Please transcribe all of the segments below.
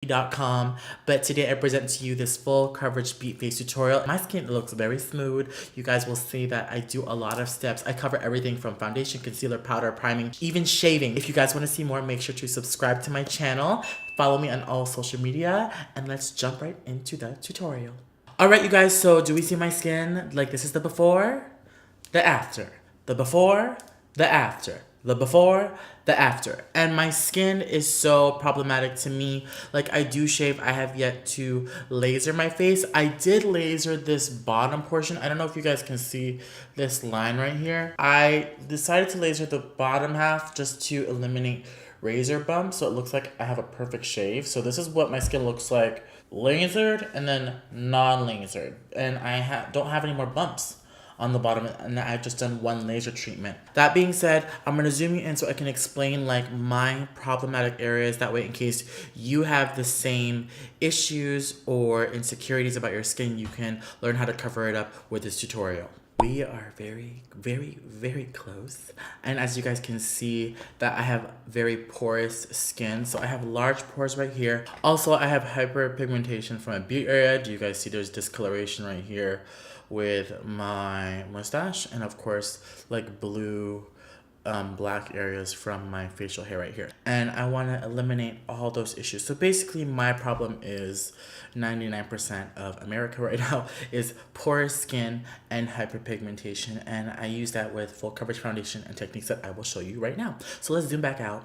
.com, but today I present to you this full coverage beat face tutorial. My skin looks very smooth. You guys will see that I do a lot of steps. I cover everything from foundation, concealer, powder, priming, even shaving. If you guys want to see more, make sure to subscribe to my channel, follow me on all social media, and let's jump right into the tutorial. Alright you guys, so do we see my skin? Like, this is the before, the after, the before, the after, the before, the after. And my skin is so problematic to me. Like, I do shave. I have yet to laser my face. I did laser this bottom portion. I don't know if you guys can see this line right here. I decided to laser the bottom half just to eliminate razor bumps, so it looks like I have a perfect shave. So this is what my skin looks like lasered and then non-lasered. And I don't have any more bumps on the bottom, and I've just done one laser treatment. That being said, I'm gonna zoom you in so I can explain like my problematic areas. That way, in case you have the same issues or insecurities about your skin, you can learn how to cover it up with this tutorial. We are very, very, very close. And as you guys can see that I have very porous skin. So I have large pores right here. Also, I have hyperpigmentation from my beard area. Do you guys see there's discoloration right here with my mustache? And of course, like blue, black areas from my facial hair right here. And I want to eliminate all those issues. So basically my problem is 99% of America right now is porous skin and hyperpigmentation, and I use that with full coverage foundation and techniques that I will show you right now. So let's zoom back out.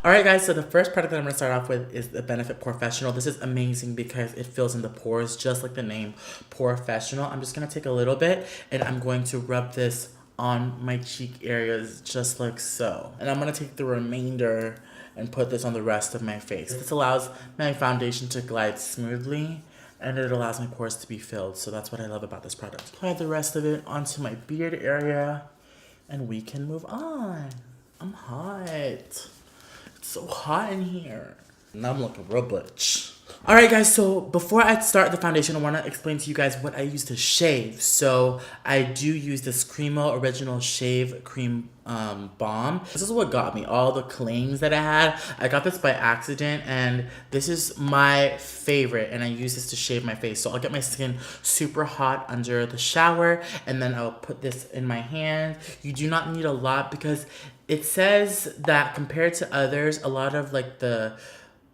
Alright guys, so the first product that I'm going to start off with is the Benefit Professional. This is amazing because it fills in the pores just like the name Professional. I'm just going to take a little bit and I'm going to rub this on my cheek areas just like so. And I'm going to take the remainder and put this on the rest of my face. This allows my foundation to glide smoothly and it allows my pores to be filled. So that's what I love about this product. Apply the rest of it onto my beard area and we can move on. I'm hot. It's so hot in here. Now I'm looking real butch. Alright guys, so before I start the foundation, I want to explain to you guys what I use to shave. So I do use this Cremo Original Shave Cream Balm. This is what got me all the claims that I had. I got this by accident and this is my favorite, and I use this to shave my face. So I'll get my skin super hot under the shower and then I'll put this in my hand. You do not need a lot because it says that compared to others, a lot of like the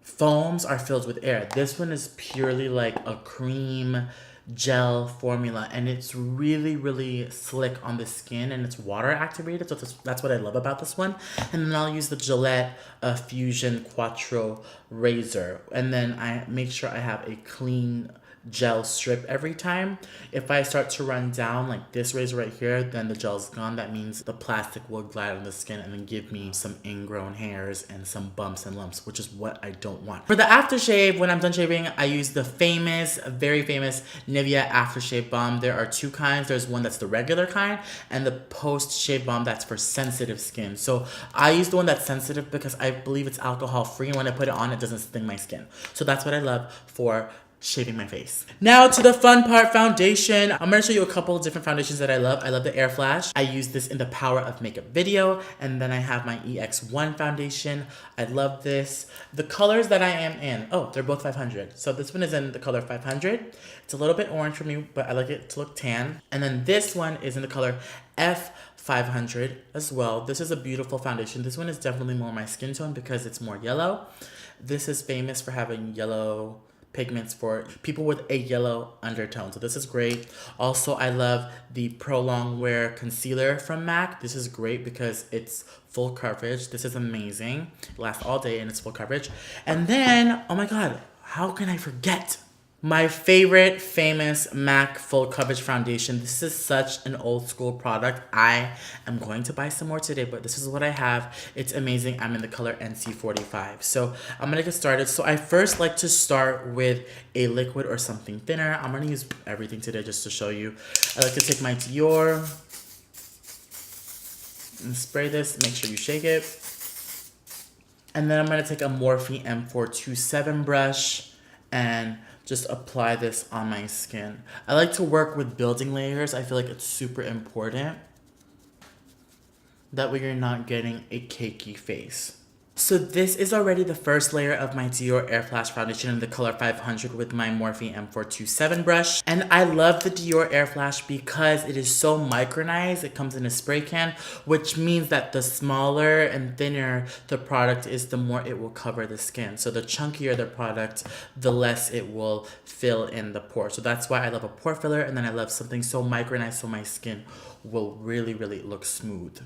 foams are filled with air. This one is purely like a cream gel formula, and it's really, really slick on the skin, and it's water activated, so that's what I love about this one. And then I'll use the Gillette Fusion Quattro razor, and then I make sure I have a clean gel strip every time. If I start to run down like this razor right here, then the gel's gone. That means the plastic will glide on the skin and then give me some ingrown hairs and some bumps and lumps, which is what I don't want. For the aftershave, when I'm done shaving, I use the famous, very famous Nivea aftershave balm. There are two kinds. There's one that's the regular kind and the post-shave balm that's for sensitive skin. So I use the one that's sensitive because I believe it's alcohol free, and when I put it on, it doesn't sting my skin. So that's what I love for shaving my face. Now to the fun part, foundation. I'm going to show you a couple of different foundations that I love. I love the Air Flash. I use this in the Power of Makeup video. And then I have my EX1 foundation. I love this. The colors that I am in, oh, they're both 500. So this one is in the color 500. It's a little bit orange for me, but I like it to look tan. And then this one is in the color F500 as well. This is a beautiful foundation. This one is definitely more my skin tone because it's more yellow. This is famous for having yellow pigments for people with a yellow undertone, so this is great. Also, I love the Prolong Wear Concealer from MAC. This is great because it's full coverage. This is amazing. It lasts all day and it's full coverage. And then, oh my god, how can I forget my favorite famous MAC full coverage foundation? This is such an old school product. I am going to buy some more today, but this is what I have. It's amazing. I'm in the color NC45. So I'm gonna get started. So I first like to start with a liquid or something thinner. I'm gonna use everything today just to show you. I like to take my Dior and spray this. Make sure you shake it. And then I'm gonna take a Morphe M427 brush and just apply this on my skin. I like to work with building layers. I feel like it's super important. That way you're not getting a cakey face. So this is already the first layer of my Dior Air Flash foundation in the color 500 with my Morphe M427 brush. And I love the Dior Air Flash because it is so micronized. It comes in a spray can, which means that the smaller and thinner the product is, the more it will cover the skin. So the chunkier the product, the less it will fill in the pore. So that's why I love a pore filler, and then I love something so micronized so my skin will really, really look smooth.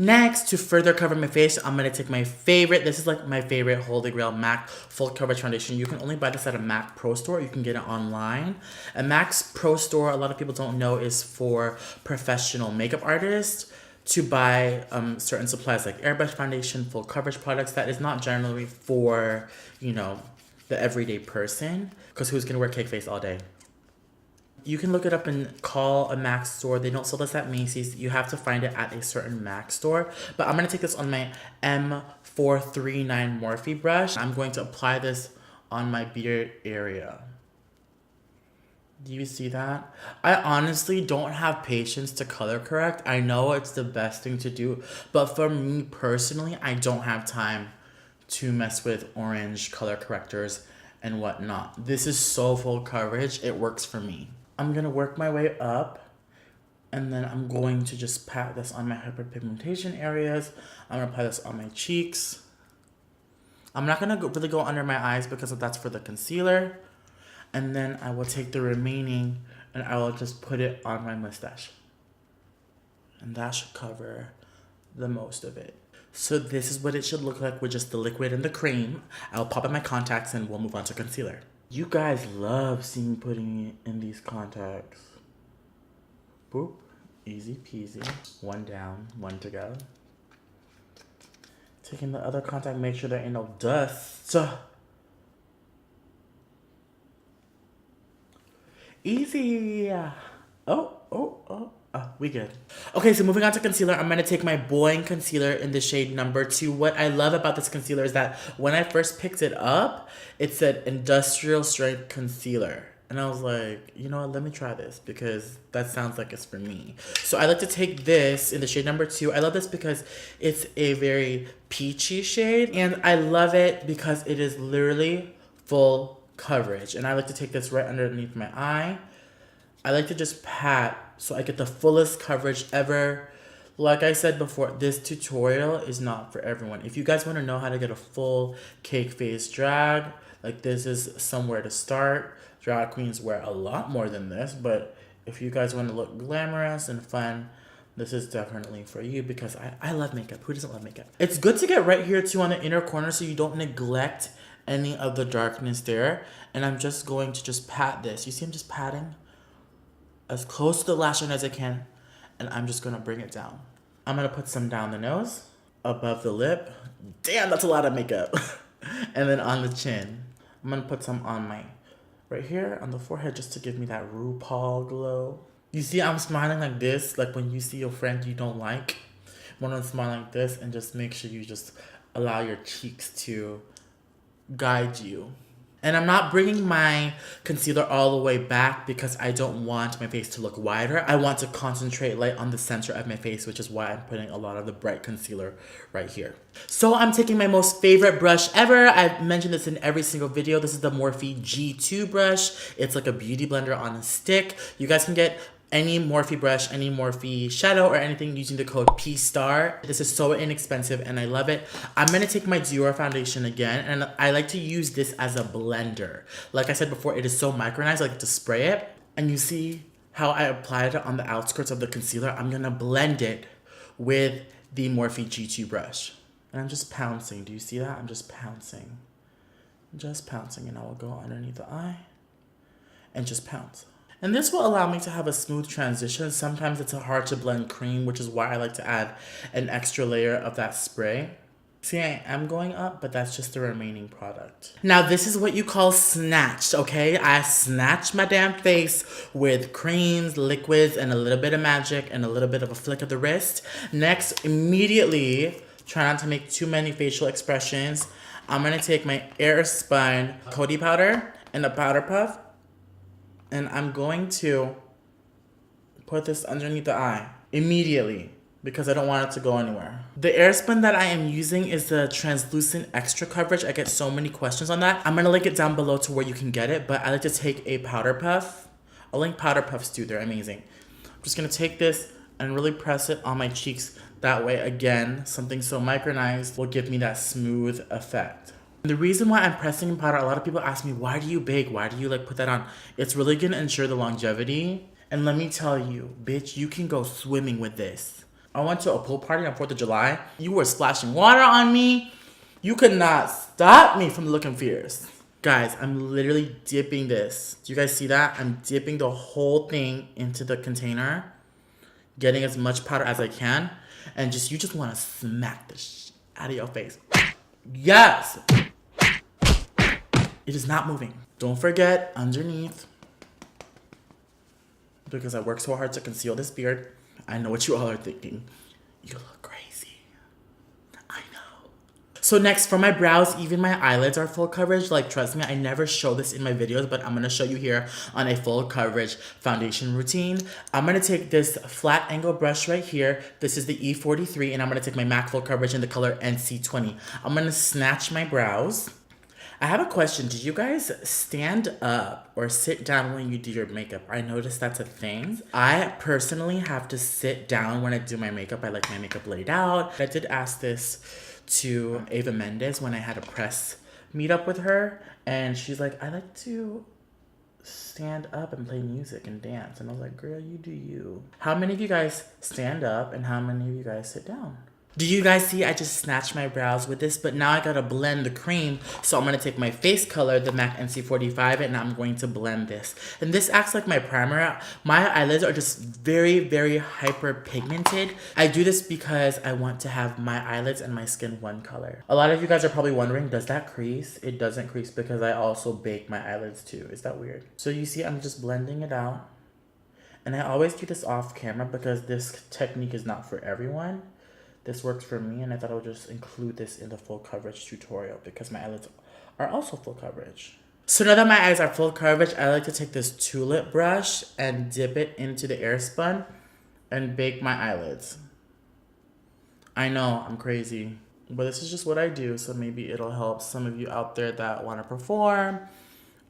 Next, to further cover my face, I'm going to take my favorite, this is like my favorite Holy Grail MAC Full Coverage Foundation. You can only buy this at a MAC Pro Store. You can get it online. A MAC's Pro Store, a lot of people don't know, is for professional makeup artists to buy certain supplies like airbrush foundation, full coverage products. That is not generally for, you know, the everyday person, because who's going to wear cake face all day? You can look it up and call a MAC store. They don't sell this at Macy's. You have to find it at a certain MAC store. But I'm going to take this on my M439 Morphe brush. I'm going to apply this on my beard area. Do you see that? I honestly don't have patience to color correct. I know it's the best thing to do. But for me personally, I don't have time to mess with orange color correctors and whatnot. This is so full coverage. It works for me. I'm going to work my way up, and then I'm going to just pat this on my hyperpigmentation areas. I'm going to apply this on my cheeks. I'm not going to really go under my eyes because that's for the concealer. And then I will take the remaining and I will just put it on my mustache. And that should cover the most of it. So this is what it should look like with just the liquid and the cream. I'll pop in my contacts and we'll move on to concealer. You guys love seeing putting it in these contacts. Boop. Easy peasy. One down, one to go. Taking the other contact, make sure there ain't no dust. Easy. We good. Okay, so moving on to concealer, I'm going to take my Boing concealer in the shade number 2. What I love about this concealer is that when I first picked it up, it said industrial strength concealer. And I was like, you know what, let me try this because that sounds like it's for me. So I like to take this in the shade number 2. I love this because it's a very peachy shade. And I love it because it is literally full coverage. And I like to take this right underneath my eye. I like to just pat so I get the fullest coverage ever. Like I said before, this tutorial is not for everyone. If you guys want to know how to get a full cake face drag, like this is somewhere to start. Drag queens wear a lot more than this, but if you guys want to look glamorous and fun, this is definitely for you because I love makeup. Who doesn't love makeup? It's good to get right here too on the inner corner so you don't neglect any of the darkness there. And I'm just going to just pat this. You see I'm just patting as close to the lash line as I can, and I'm just gonna bring it down. I'm gonna put some down the nose, above the lip. Damn, that's a lot of makeup. And then on the chin. I'm gonna put some on my, right here on the forehead just to give me that RuPaul glow. You see I'm smiling like this, like when you see your friend you don't like. Want to smile like this and just make sure you just allow your cheeks to guide you. And I'm not bringing my concealer all the way back because I don't want my face to look wider. I want to concentrate light on the center of my face, which is why I'm putting a lot of the bright concealer right here. So I'm taking my most favorite brush ever. I've mentioned this in every single video. This is the Morphe G2 brush. It's like a beauty blender on a stick. You guys can get any Morphe brush, any Morphe shadow, or anything using the code PSTARR. This is so inexpensive and I love it. I'm gonna take my Dior foundation again, and I like to use this as a blender. Like I said before, it is so micronized, I like to spray it. And you see how I applied it on the outskirts of the concealer? I'm gonna blend it with the Morphe G2 brush. And I'm just pouncing, do you see that? I'm just pouncing. Just pouncing, and I will go underneath the eye and just pounce. And this will allow me to have a smooth transition. Sometimes it's hard to blend cream, which is why I like to add an extra layer of that spray. See, I am going up, but that's just the remaining product. Now, this is what you call snatched, okay? I snatched my damn face with creams, liquids, and a little bit of magic, and a little bit of a flick of the wrist. Next, immediately, try not to make too many facial expressions. I'm gonna take my Airspun Coty powder and a powder puff, and I'm going to put this underneath the eye immediately because I don't want it to go anywhere. The Airspun that I am using is the translucent extra coverage. I get so many questions on that. I'm gonna link it down below to where you can get it, but I like to take a powder puff. I'll link powder puffs too, they're amazing. I'm just gonna take this and really press it on my cheeks. That way, again, something so micronized will give me that smooth effect. And the reason why I'm pressing powder, a lot of people ask me, why do you bake? Why do you like put that on? It's really gonna ensure the longevity. And let me tell you, bitch, you can go swimming with this. I went to a pool party on 4th of July. You were splashing water on me. You could not stop me from looking fierce. Guys, I'm literally dipping this. Do you guys see that? I'm dipping the whole thing into the container, getting as much powder as I can, and you just want to smack the shit out of your face. Yes! It is not moving. Don't forget, underneath, because I work so hard to conceal this beard, I know what you all are thinking. You look crazy. I know. So next, for my brows, even my eyelids are full coverage. Like, trust me, I never show this in my videos, but I'm gonna show you here on a full coverage foundation routine. I'm gonna take this flat angle brush right here. This is the E43, and I'm gonna take my MAC full coverage in the color NC20. I'm gonna snatch my brows. I have a question. Did you guys stand up or sit down when you do your makeup? I noticed that's a thing. I personally have to sit down when I do my makeup. I like my makeup laid out. I did ask this to Ava Mendes when I had a press meetup with her. And she's like, I like to stand up and play music and dance. And I was like, girl, you do you. How many of you guys stand up and how many of you guys sit down? Do you guys see I just snatched my brows with this, but now I gotta blend the cream. So I'm gonna take my face color, the MAC NC45, and I'm going to blend this. And this acts like my primer. My eyelids are just very, very hyper pigmented. I do this because I want to have my eyelids and my skin one color. A lot of you guys are probably wondering, does that crease? It doesn't crease because I also bake my eyelids too. Is that weird? So you see I'm just blending it out. And I always do this off camera because this technique is not for everyone. This works for me, and I thought I would just include this in the full coverage tutorial because my eyelids are also full coverage. So now that my eyes are full coverage, I like to take this tulip brush and dip it into the Airspun and bake my eyelids. I know, I'm crazy, but this is just what I do, so maybe it'll help some of you out there that want to perform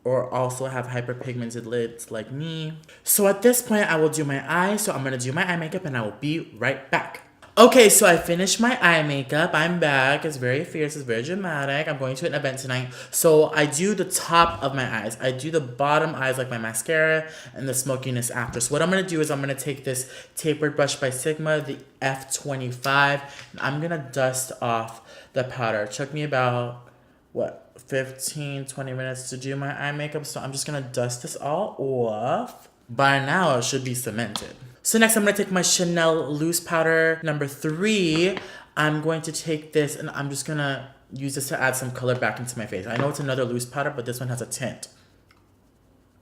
or also have hyperpigmented lids like me. So at this point, I will do my eyes, so I'm going to do my eye makeup and I will be right back. Okay, so I finished my eye makeup. I'm back. It's very fierce. It's very dramatic. I'm going to an event tonight. So I do the top of my eyes. I do the bottom eyes like my mascara and the smokiness after. So what I'm going to do is I'm going to take this tapered brush by Sigma, the F25. And I'm going to dust off the powder. It took me about, 15-20 minutes to do my eye makeup. So I'm just going to dust this all off. By now, it should be cemented. So next I'm going to take my Chanel loose powder number 3. I'm going to take this and I'm just going to use this to add some color back into my face. I know it's another loose powder, but this one has a tint.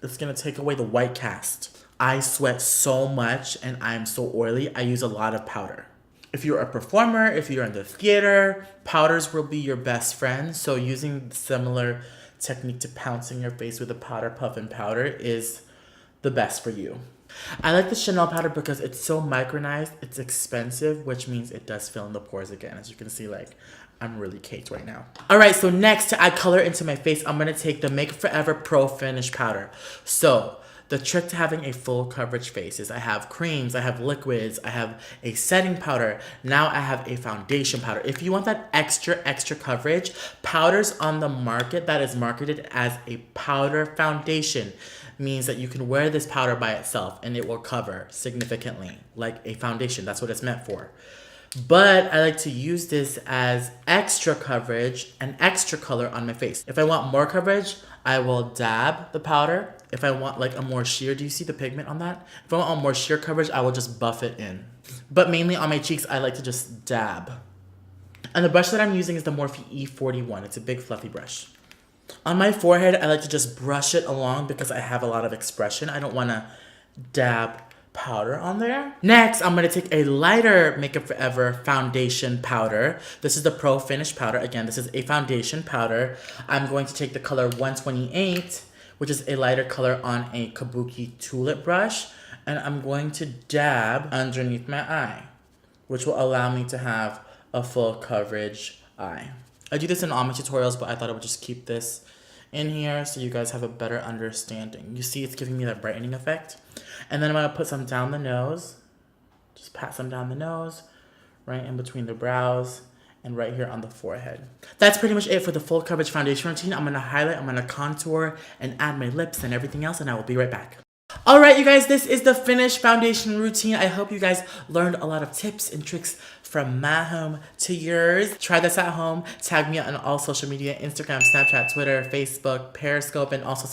It's going to take away the white cast. I sweat so much and I'm so oily. I use a lot of powder. If you're a performer, if you're in the theater, powders will be your best friend. So using similar technique to pouncing your face with a powder puff and powder is the best for you. I like the Chanel powder because it's so micronized, it's expensive, which means it does fill in the pores again. As you can see, like, I'm really caked right now. All right, so next to add color into my face, I'm gonna take the Make Forever Pro Finish powder. So the trick to having a full coverage face is I have creams, I have liquids, I have a setting powder, now I have a foundation powder. If you want that extra coverage, powders on the market that is marketed as a powder foundation means that you can wear this powder by itself and it will cover significantly like a foundation. That's what it's meant for. But I like to use this as extra coverage and extra color on my face. If I want more coverage, I will dab the powder. If I want like a more sheer, do you see the pigment on that? If I want a more sheer coverage, I will just buff it in. But mainly on my cheeks, I like to just dab. And the brush that I'm using is the Morphe E41. It's a big fluffy brush. On my forehead, I like to just brush it along because I have a lot of expression. I don't want to dab powder on there. Next, I'm going to take a lighter Make Up Forever foundation powder. This is the Pro Finish powder. Again, this is a foundation powder. I'm going to take the color 128, which is a lighter color on a Kabuki tulip brush. And I'm going to dab underneath my eye. which will allow me to have a full coverage eye. I do this in all my tutorials, but I thought I would just keep this in here so you guys have a better understanding. You see it's giving me that brightening effect. And then I'm going to put some down the nose. Just pat some down the nose, right in between the brows, and right here on the forehead. That's pretty much it for the full coverage foundation routine. I'm going to highlight, I'm going to contour, and add my lips and everything else, and I will be right back. All right, you guys, this is the finished foundation routine. I hope you guys learned a lot of tips and tricks from my home to yours. Try this at home. Tag me on all social media, Instagram, Snapchat, Twitter, Facebook, Periscope, and also